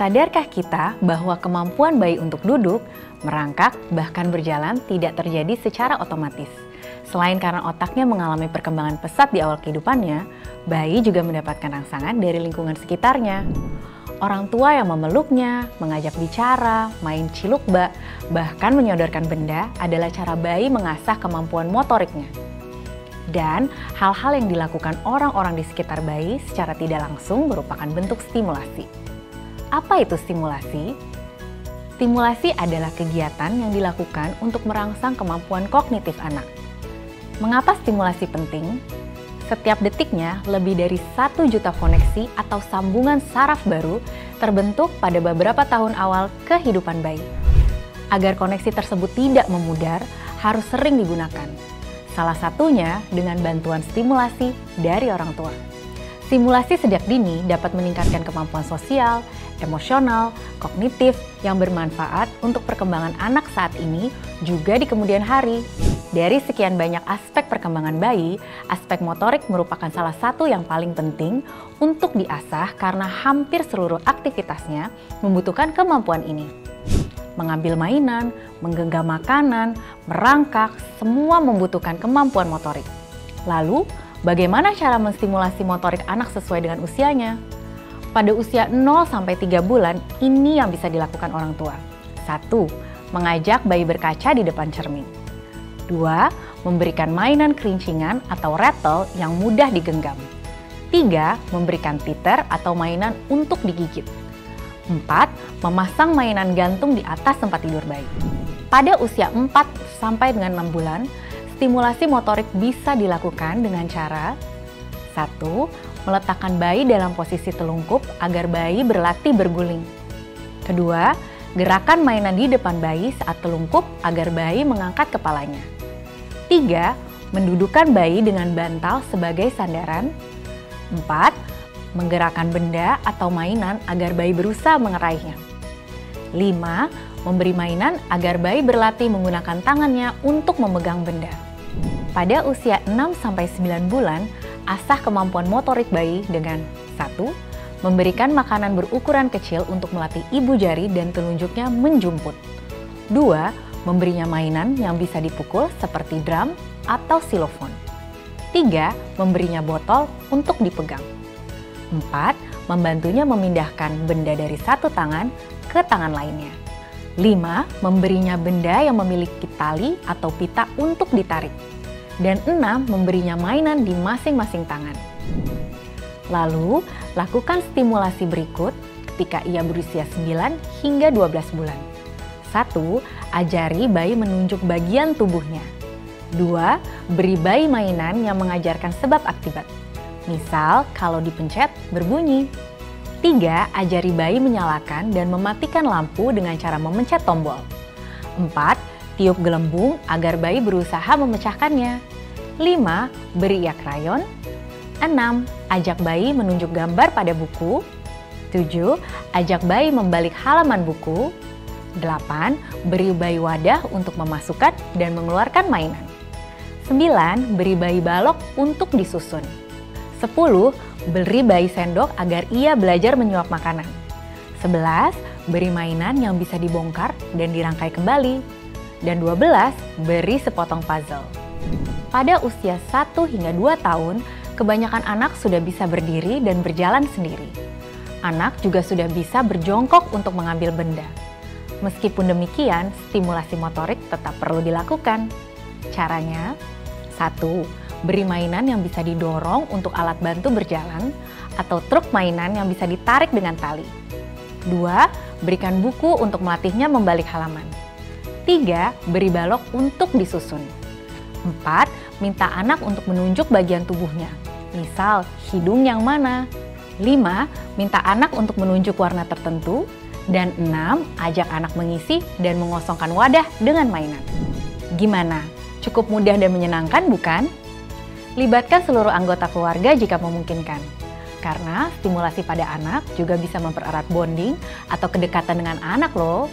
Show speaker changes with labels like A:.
A: Sadarkah kita bahwa kemampuan bayi untuk duduk, merangkak, bahkan berjalan tidak terjadi secara otomatis? Selain karena otaknya mengalami perkembangan pesat di awal kehidupannya, bayi juga mendapatkan rangsangan dari lingkungan sekitarnya. Orang tua yang memeluknya, mengajak bicara, main ciluk bak, bahkan menyodorkan benda adalah cara bayi mengasah kemampuan motoriknya. Dan hal-hal yang dilakukan orang-orang di sekitar bayi secara tidak langsung merupakan bentuk stimulasi. Apa itu stimulasi? Stimulasi adalah kegiatan yang dilakukan untuk merangsang kemampuan kognitif anak. Mengapa stimulasi penting? Setiap detiknya, lebih dari 1 juta koneksi atau sambungan saraf baru terbentuk pada beberapa tahun awal kehidupan bayi. Agar koneksi tersebut tidak memudar, harus sering digunakan. Salah satunya dengan bantuan stimulasi dari orang tua. Stimulasi sejak dini dapat meningkatkan kemampuan sosial, emosional, kognitif yang bermanfaat untuk perkembangan anak saat ini juga di kemudian hari. Dari sekian banyak aspek perkembangan bayi, aspek motorik merupakan salah satu yang paling penting untuk diasah karena hampir seluruh aktivitasnya membutuhkan kemampuan ini. Mengambil mainan, menggenggam makanan, merangkak, semua membutuhkan kemampuan motorik. Lalu, bagaimana cara menstimulasi motorik anak sesuai dengan usianya? Pada usia 0-3 bulan, ini yang bisa dilakukan orang tua. 1. Mengajak bayi berkaca di depan cermin. 2. Memberikan mainan kelincingan atau rattle yang mudah digenggam. 3. Memberikan teether atau mainan untuk digigit. 4. Memasang mainan gantung di atas tempat tidur bayi. Pada usia 4-6 bulan, stimulasi motorik bisa dilakukan dengan cara 1. Meletakkan bayi dalam posisi telungkup agar bayi berlatih berguling. 2. Gerakan mainan di depan bayi saat telungkup agar bayi mengangkat kepalanya. 3. Mendudukkan bayi dengan bantal sebagai sandaran. 4. Menggerakkan benda atau mainan agar bayi berusaha mengeraihnya. 5. Memberi mainan agar bayi berlatih menggunakan tangannya untuk memegang benda. Pada usia 6-9 bulan, asah kemampuan motorik bayi dengan 1. Memberikan makanan berukuran kecil untuk melatih ibu jari dan telunjuknya menjumput. 2. Memberinya mainan yang bisa dipukul seperti drum atau xylophone. 3. Memberinya botol untuk dipegang. 4. Membantunya memindahkan benda dari satu tangan ke tangan lainnya. 5. Memberinya benda yang memiliki tali atau pita untuk ditarik. Dan 6. Memberinya mainan di masing-masing tangan. Lalu, lakukan stimulasi berikut ketika ia berusia 9 hingga 12 bulan. 1. Ajari bayi menunjuk bagian tubuhnya. 2. Beri bayi mainan yang mengajarkan sebab akibat. Misal, kalau dipencet, berbunyi. 3. Ajari bayi menyalakan dan mematikan lampu dengan cara memencet tombol. 4. Tiup gelembung agar bayi berusaha memecahkannya. 5. Beri ia krayon. 6. Ajak bayi menunjuk gambar pada buku. 7. Ajak bayi membalik halaman buku. 8. Beri bayi wadah untuk memasukkan dan mengeluarkan mainan. 9. Beri bayi balok untuk disusun. 10. Beri bayi sendok agar ia belajar menyuap makanan. 11. Beri mainan yang bisa dibongkar dan dirangkai kembali. Dan 12. Beri sepotong puzzle. Pada usia 1 hingga 2 tahun, kebanyakan anak sudah bisa berdiri dan berjalan sendiri. Anak juga sudah bisa berjongkok untuk mengambil benda. Meskipun demikian, stimulasi motorik tetap perlu dilakukan. Caranya, 1. Beri mainan yang bisa didorong untuk alat bantu berjalan atau truk mainan yang bisa ditarik dengan tali. 2. Berikan buku untuk melatihnya membalik halaman. 3. Beri balok untuk disusun. 4. Minta anak untuk menunjuk bagian tubuhnya. Misal, hidung yang mana. 5. Minta anak untuk menunjuk warna tertentu. Dan 6. Ajak anak mengisi dan mengosongkan wadah dengan mainan. Gimana? Cukup mudah dan menyenangkan, bukan? Libatkan seluruh anggota keluarga jika memungkinkan. Karena stimulasi pada anak juga bisa mempererat bonding atau kedekatan dengan anak loh.